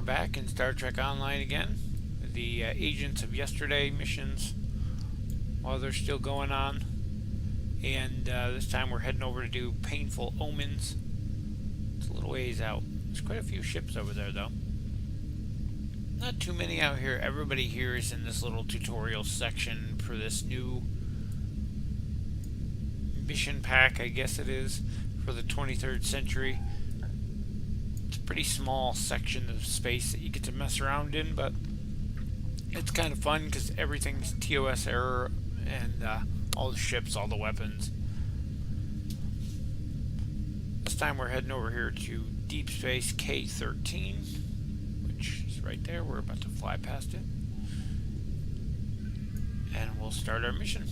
back in Star Trek Online again. The Agents of Yesterday missions, while they're still going on. And this time we're heading over to do Painful Omens. It's a little ways out. There's quite a few ships over there, though. Not too many out here. Everybody here is in this little tutorial section for this new mission pack, I guess it is, for the 23rd century. It's a pretty small section of space that you get to mess around in, but it's kind of fun because everything's TOS error and all the ships, all the weapons. This time we're heading over here to Deep Space K-13, which is right there. We're about to fly past it. And we'll start our mission.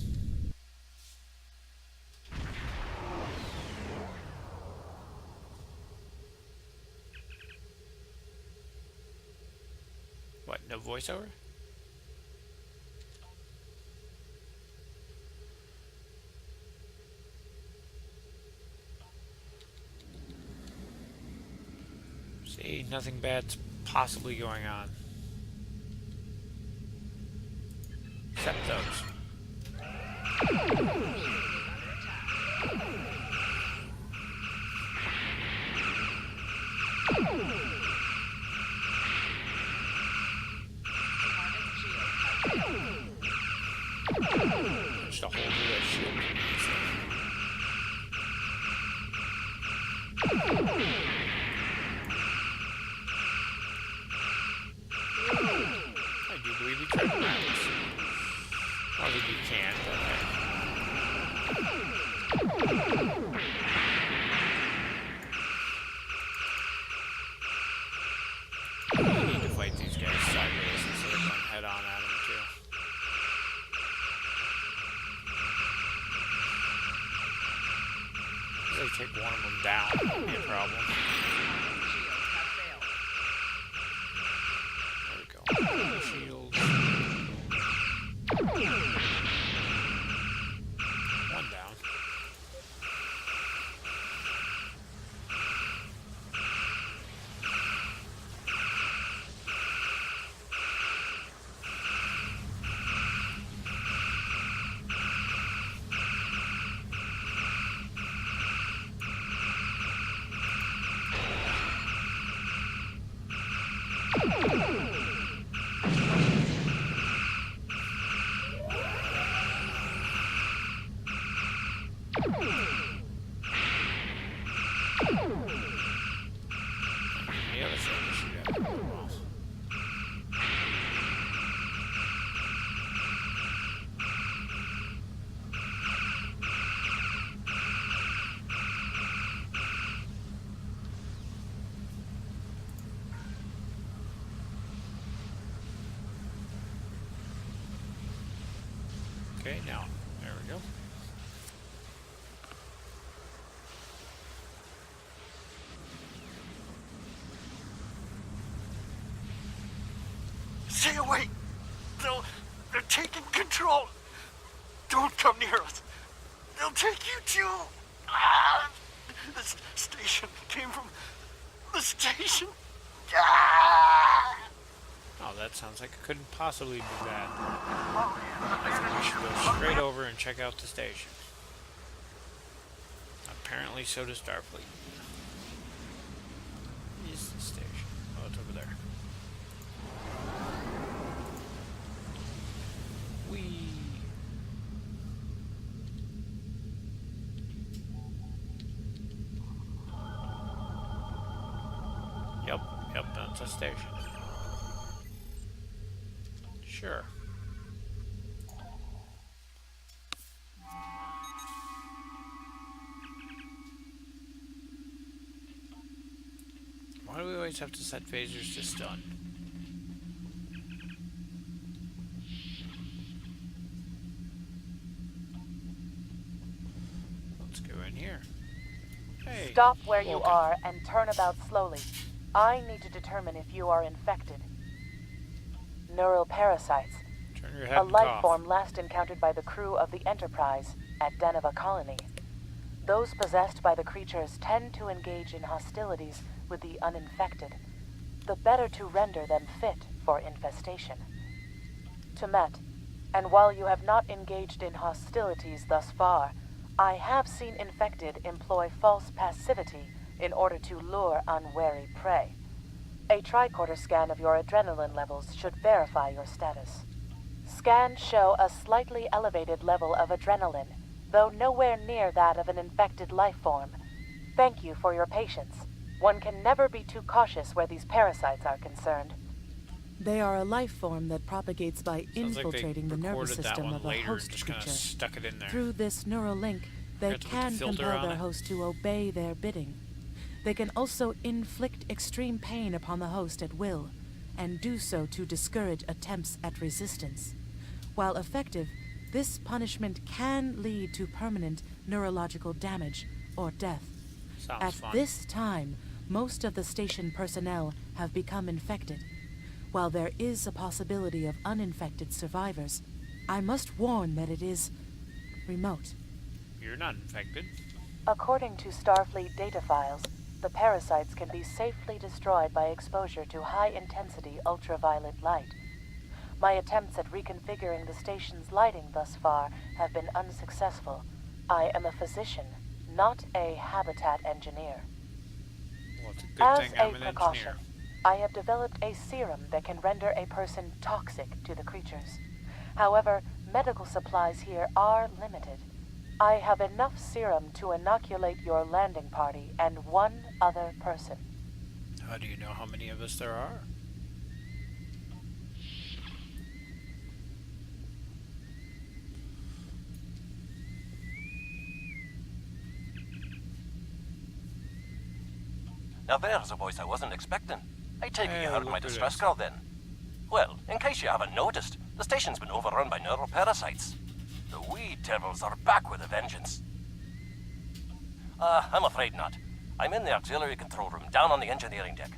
What, no voiceover? See, nothing bad's possibly going on. Except those. Just a whole new shield. I do believe he tried to round us. I don't think you can, but I need to fight these guys sideways instead of going head on at them too. If they take one of them down, it won't be a problem. There we go. Shields. One down. Okay, now, there we go. Stay away! They're taking control! Don't come near us! They'll take you too! Ah! This station came from the station! Ah! Oh, that sounds like it couldn't possibly be bad. I think we should go straight over and check out the station. Apparently, so does Starfleet. Is the station? Oh, it's over there. Whee! Yep, that's a station. Sure. Why do we always have to set phasers to stun? Let's go in here. Hey. Stop where you Welcome. are and turn about slowly. I need to determine if you are infected. Neural parasites. Turn your head A and life cough. form last encountered by the crew of the Enterprise at Deneva Colony. Those possessed by the creatures tend to engage in hostilities with the uninfected. the better to render them fit for infestation. Tumet, and while you have not engaged in hostilities thus far, I have seen infected employ false passivity in order to lure unwary prey. A tricorder scan of your adrenaline levels should verify your status. Scans show a slightly elevated level of adrenaline, though nowhere near that of an infected life form. Thank you for your patience. One can never be too cautious where these parasites are concerned. They are a life form that propagates by Sounds like they infiltrating the nervous recorded that system one of a later and host just kind of creature. stuck it in there. Through this neural link, they have to put the can filter compel on their it. host to obey their bidding. They can also inflict extreme pain upon the host at will, and do so to discourage attempts at resistance. While effective, this punishment can lead to permanent neurological damage or death. Sounds At fun. this time, most of the station personnel have become infected. While there is a possibility of uninfected survivors, I must warn that it is remote. You're not infected. According to Starfleet data files, the parasites can be safely destroyed by exposure to high-intensity ultraviolet light. My attempts at reconfiguring the station's lighting thus far have been unsuccessful. I am a physician, not a habitat engineer. Well, it's a good As thing a I'm an precaution, engineer. I have developed a serum that can render a person toxic to the creatures. However, medical supplies here are limited. I have enough serum to inoculate your landing party and one other person. How do you know how many of us there are? Now there's a voice I wasn't expecting. I take it Hey, you heard look my at distress this. call then. Well, in case you haven't noticed, the station's been overrun by neural parasites. The wee devils are back with a vengeance. I'm afraid not. I'm in the auxiliary control room down on the engineering deck.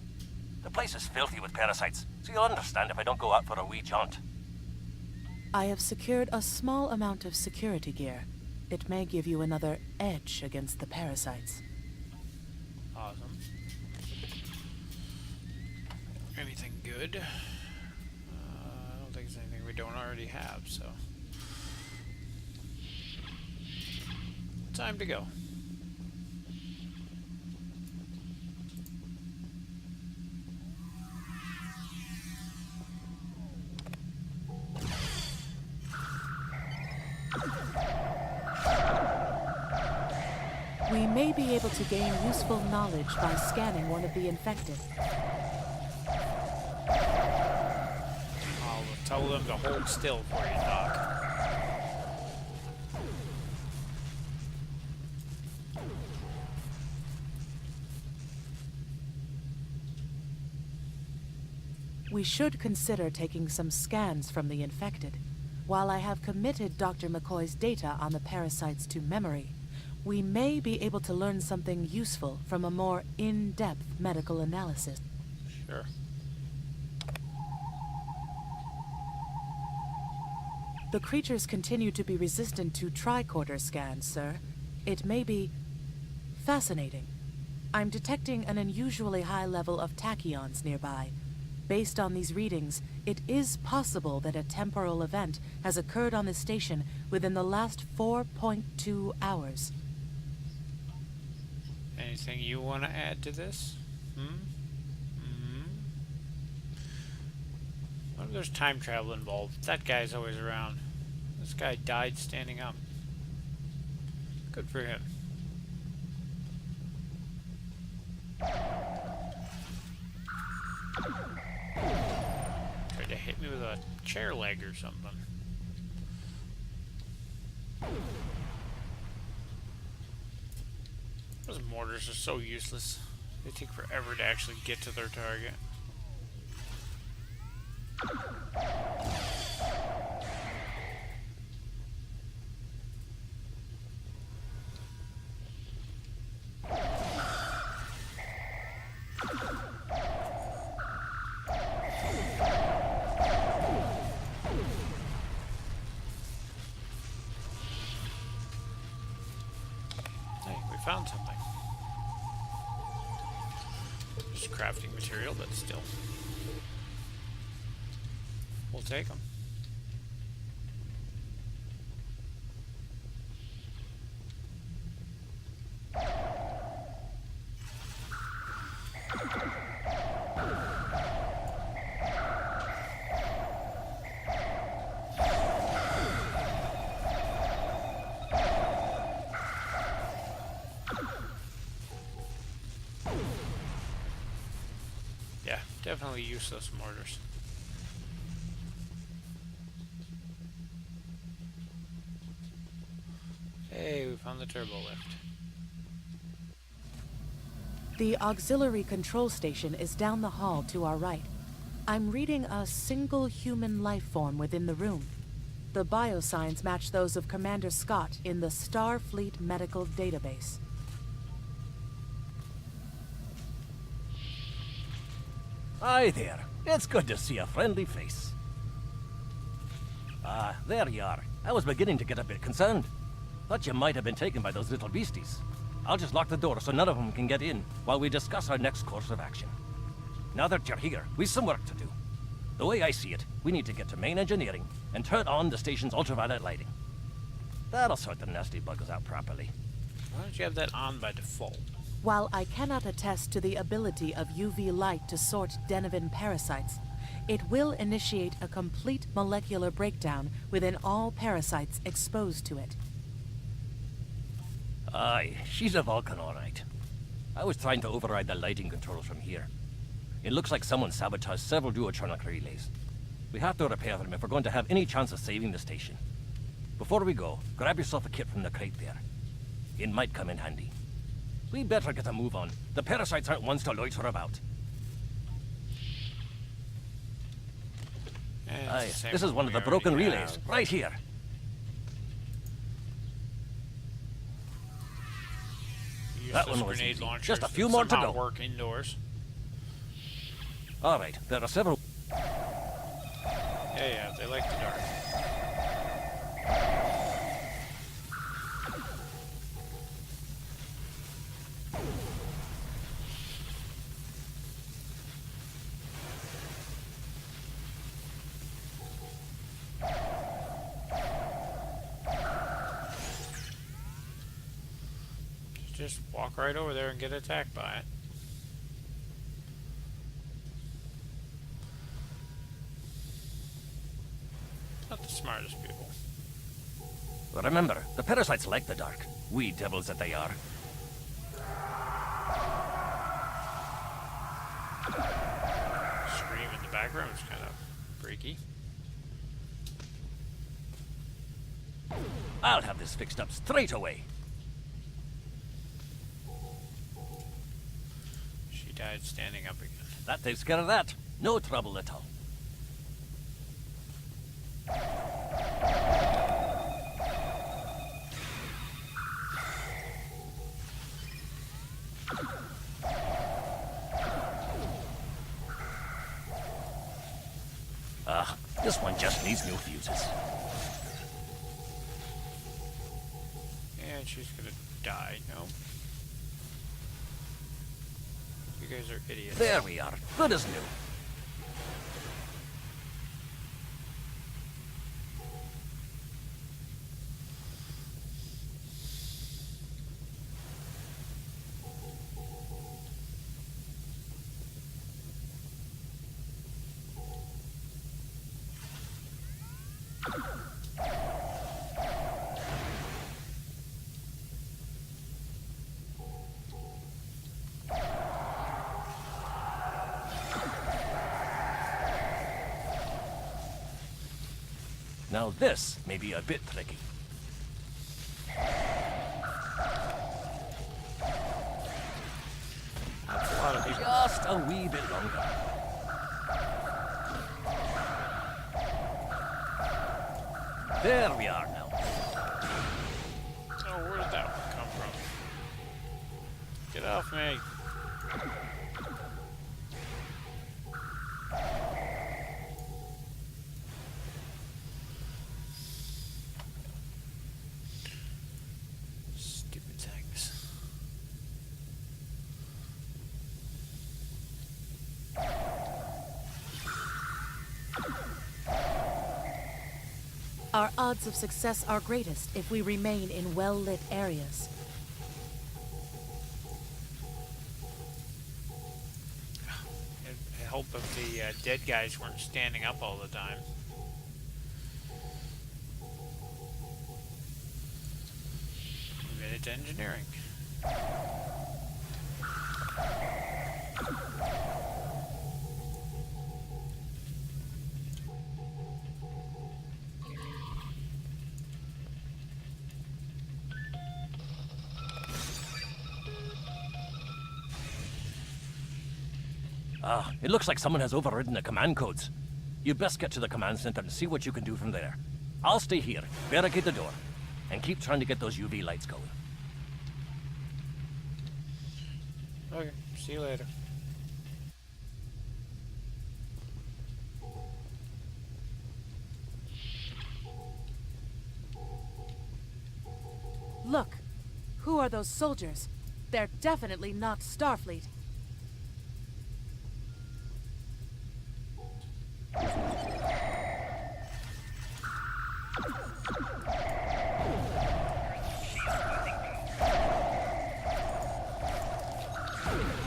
The place is filthy with parasites, so you'll understand if I don't go out for a wee jaunt. I have secured a small amount of security gear. It may give you another edge against the parasites. Awesome. Anything good? I don't think there's anything we don't already have, so. Time to go. We may be able to gain useful knowledge by scanning one of the infected. I'll tell them to hold still for you, Doc. We should consider taking some scans from the infected. While I have committed Dr. McCoy's data on the parasites to memory, we may be able to learn something useful from a more in-depth medical analysis. Sure. The creatures continue to be resistant to tricorder scans, sir. It may be fascinating. I'm detecting an unusually high level of tachyons nearby. Based on these readings, it is possible that a temporal event has occurred on the station within the last 4.2 hours. Anything you want to add to this? What if there's time travel involved? That guy's always around. This guy died standing up. Good for him. Tried to hit me with a chair leg or something. Those mortars are so useless. They take forever to actually get to their target. Hey, we found something. Just just crafting material, but still. We'll take them. Yeah, definitely useless mortars. Hey, we found the turbo lift. The auxiliary control station is down the hall to our right. I'm reading a single human life form within the room. The biosigns match those of Commander Scott in the Starfleet Medical Database. Hi there. It's good to see a friendly face. Ah, there you are. I was beginning to get a bit concerned. Thought you might have been taken by those little beasties. I'll just lock the door so none of them can get in while we discuss our next course of action. Now that you're here, we've some work to do. The way I see it, we need to get to main engineering and turn on the station's ultraviolet lighting. That'll sort the nasty buggers out properly. Why don't you have that on by default? While I cannot attest to the ability of UV light to sort Denivan parasites, it will initiate a complete molecular breakdown within all parasites exposed to it. Aye, she's a Vulcan, all right. I was trying to override the lighting controls from here. It looks like someone sabotaged several duotronic relays. We have to repair them if we're going to have any chance of saving the station. Before we go, grab yourself a kit from the crate there. It might come in handy. We better get a move on. The parasites aren't ones to loiter about. Aye, this is one of the broken relays, right here. That one was easy. Just a few more to go. Work indoors. All right, there are several. Yeah, they like the dark. Just walk right over there and get attacked by it. Not the smartest people. Remember, the parasites like the dark. Wee devils that they are. Scream in the background is kind of freaky. I'll have this fixed up straight away. She died standing up again. That takes care of that. No trouble at all. This one just needs new fuses. And she's gonna die, no? You guys are idiots. There we are. Good as new. Now this may be a bit tricky. That's a lot of people. Just a wee bit longer. There we are now. Oh, where did that one come from? Get off me. Stupid things. Our odds of success are greatest if we remain in well-lit areas. I hope if the dead guys weren't standing up all the time. Minute engineering. Ah, it looks like someone has overridden the command codes. You best get to the command center and see what you can do from there. I'll stay here, barricade the door, and keep trying to get those UV lights going. Okay, see you later. Look, who are those soldiers? They're definitely not Starfleet.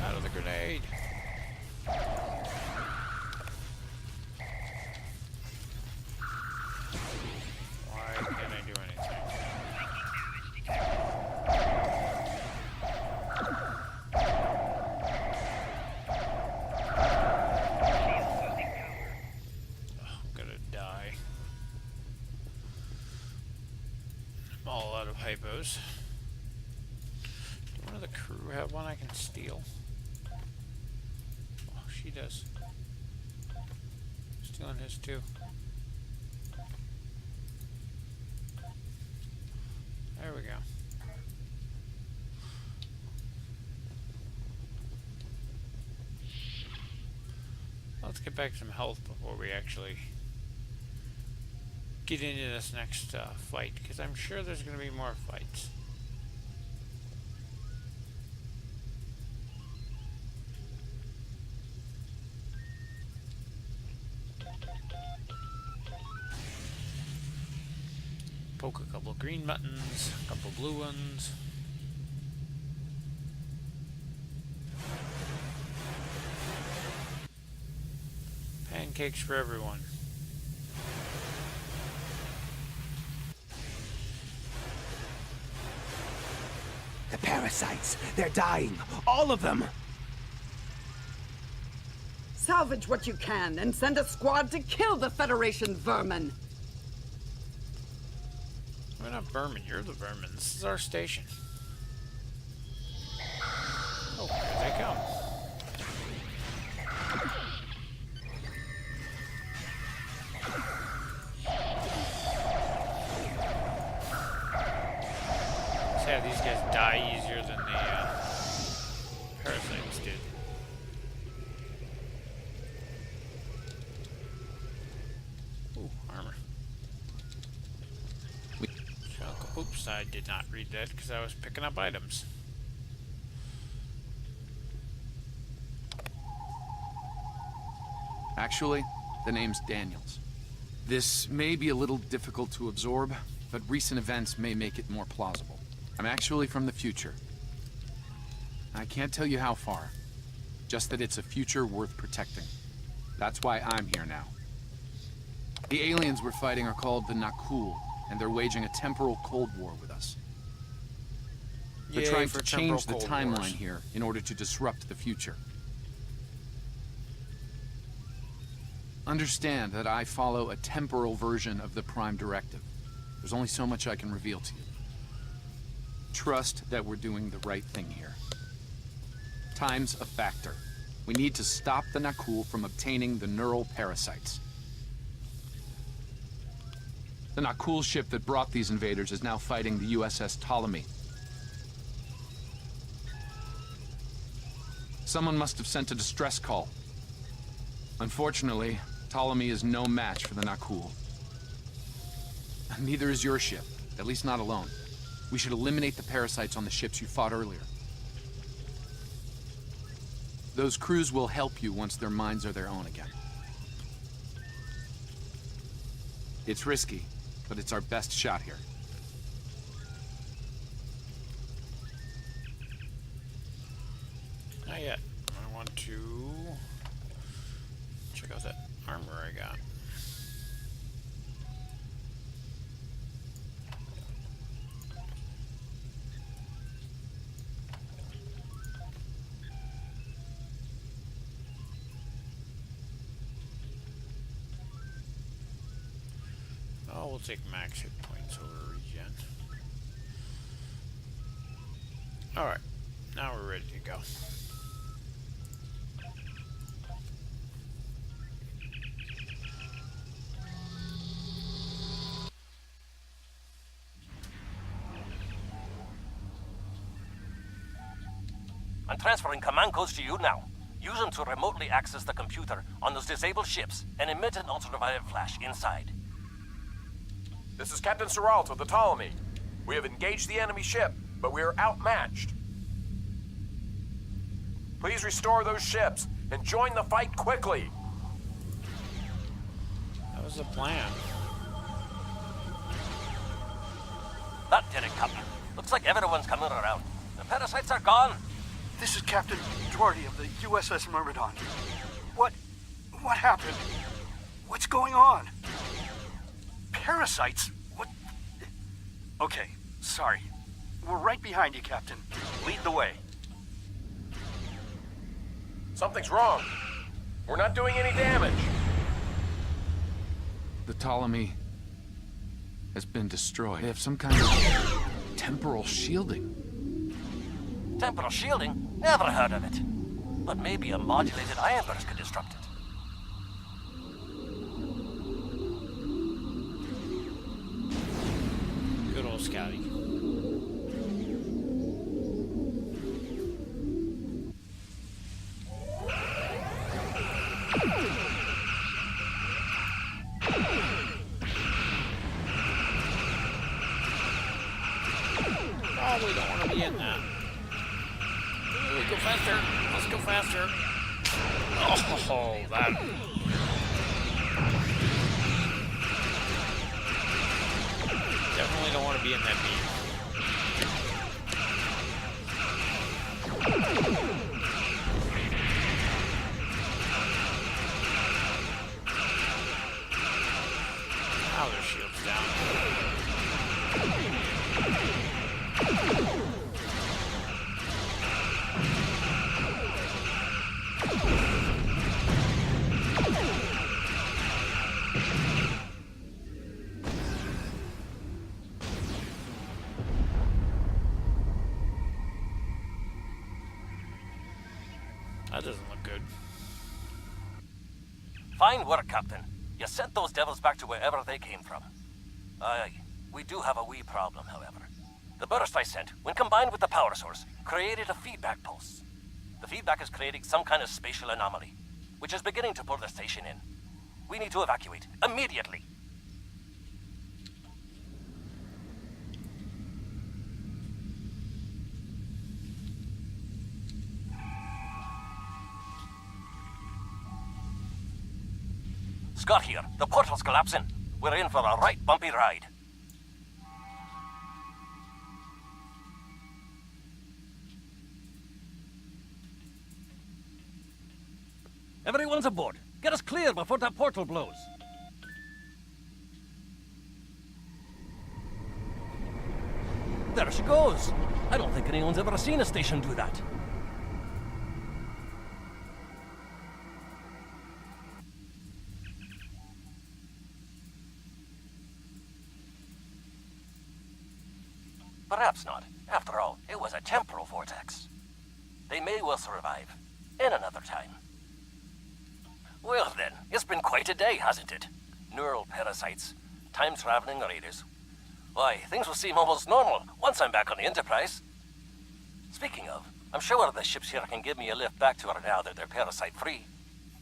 Out of the grenade. Why can't I do anything? I'm gonna die. I'm all out of hypos. Do one of the crew have one I can steal? Oh, she does. Stealing his too. There we go. Let's get back some health before we actually get into this next fight, because I'm sure there's going to be more fights. Poke a couple green buttons, a couple blue ones. Pancakes for everyone. The parasites, they're dying. All of them! Salvage what you can and send a squad to kill the Federation vermin. We're not vermin, you're the vermin. This is our station. Oh, here they come. Yeah, these guys die easier than the parasites did. Ooh, armor. Oops, I did not read that because I was picking up items. Actually, the name's Daniels. This may be a little difficult to absorb, but recent events may make it more plausible. I'm actually from the future. I can't tell you how far, just that it's a future worth protecting. That's why I'm here now. The aliens we're fighting are called the Nakul, and they're waging a temporal Cold War with us. They're Yay trying for to change the temporal Cold Wars. timeline here in order to disrupt the future. Understand that I follow a temporal version of the Prime Directive. There's only so much I can reveal to you. Trust that we're doing the right thing here. Time's a factor. We need to stop the Nakul from obtaining the neural parasites. The Nakul ship that brought these invaders is now fighting the USS Ptolemy. Someone must have sent a distress call. Unfortunately, Ptolemy is no match for the Nakul. Neither is your ship, at least not alone. We should eliminate the parasites on the ships you fought earlier. Those crews will help you once their minds are their own again. It's risky, but it's our best shot here. Not yet. I want to check out that armor I got. Oh, we'll take max hit points over regen. Alright, now we're ready to go. I'm transferring command codes to you now. Use them to remotely access the computer on those disabled ships and emit an ultraviolet flash inside. This is Captain Seralt of the Ptolemy. We have engaged the enemy ship, but we are outmatched. Please restore those ships and join the fight quickly. That was the plan. That did it, Captain. Looks like everyone's coming around. The parasites are gone. This is Captain Doherty of the USS Myrmidon. What happened? What's going on? Parasites? What? Okay, sorry. We're right behind you, Captain. Lead the way. Something's wrong. We're not doing any damage. The Ptolemy has been destroyed. They have some kind of temporal shielding. Temporal shielding? Never heard of it. But maybe a modulated ion burst could disrupt it. Good old Scotty. Probably don't want to be in that. Go faster. Let's go faster. Oh, that. Definitely don't want to be in that beam. Now their shield's down. That doesn't look good. Fine work, Captain. You sent those devils back to wherever they came from. Aye, we do have a wee problem, however. The burst I sent, when combined with the power source, created a feedback pulse. The feedback is creating some kind of spatial anomaly, which is beginning to pull the station in. We need to evacuate, immediately. Scott here. The portal's collapsing. We're in for a right bumpy ride. Everyone's aboard. Get us clear before that portal blows. There she goes. I don't think anyone's ever seen a station do that. Perhaps not. After all, it was a temporal vortex. They may well survive. In another time. Well then, it's been quite a day, hasn't it? Neural parasites, time-traveling raiders. Why, things will seem almost normal once I'm back on the Enterprise. Speaking of, I'm sure the ships here can give me a lift back to her now that they're parasite-free.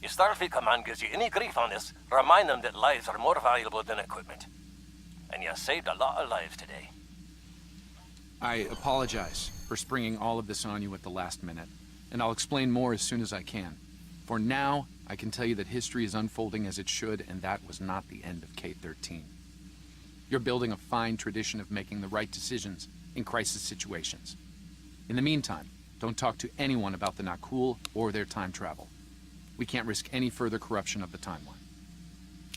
If Starfleet Command gives you any grief on this, remind them that lives are more valuable than equipment. And you saved a lot of lives today. I apologize for springing all of this on you at the last minute, and I'll explain more as soon as I can. For now, I can tell you that history is unfolding as it should, and that was not the end of K-13. You're building a fine tradition of making the right decisions in crisis situations. In the meantime, don't talk to anyone about the Nakul or their time travel. We can't risk any further corruption of the timeline.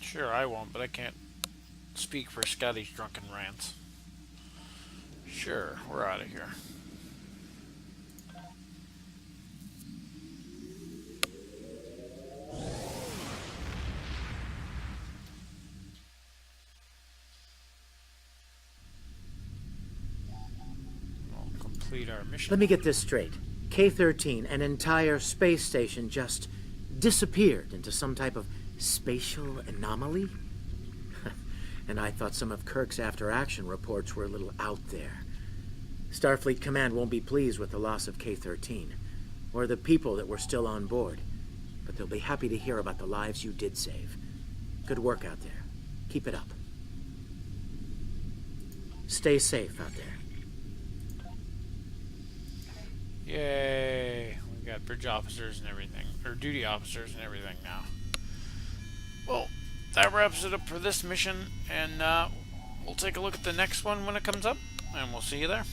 Sure, I won't, but I can't speak for Scotty's drunken rants. Sure, we're out of here. We'll complete our mission. Let me get this straight. K-13, an entire space station, just disappeared into some type of spatial anomaly? And I thought some of Kirk's after-action reports were a little out there. Starfleet Command won't be pleased with the loss of K-13, or the people that were still on board, but they'll be happy to hear about the lives you did save. Good work out there. Keep it up. Stay safe out there. Yay! We got bridge officers and everything, or duty officers and everything now. Well, that wraps it up for this mission, and we'll take a look at the next one when it comes up, and we'll see you there.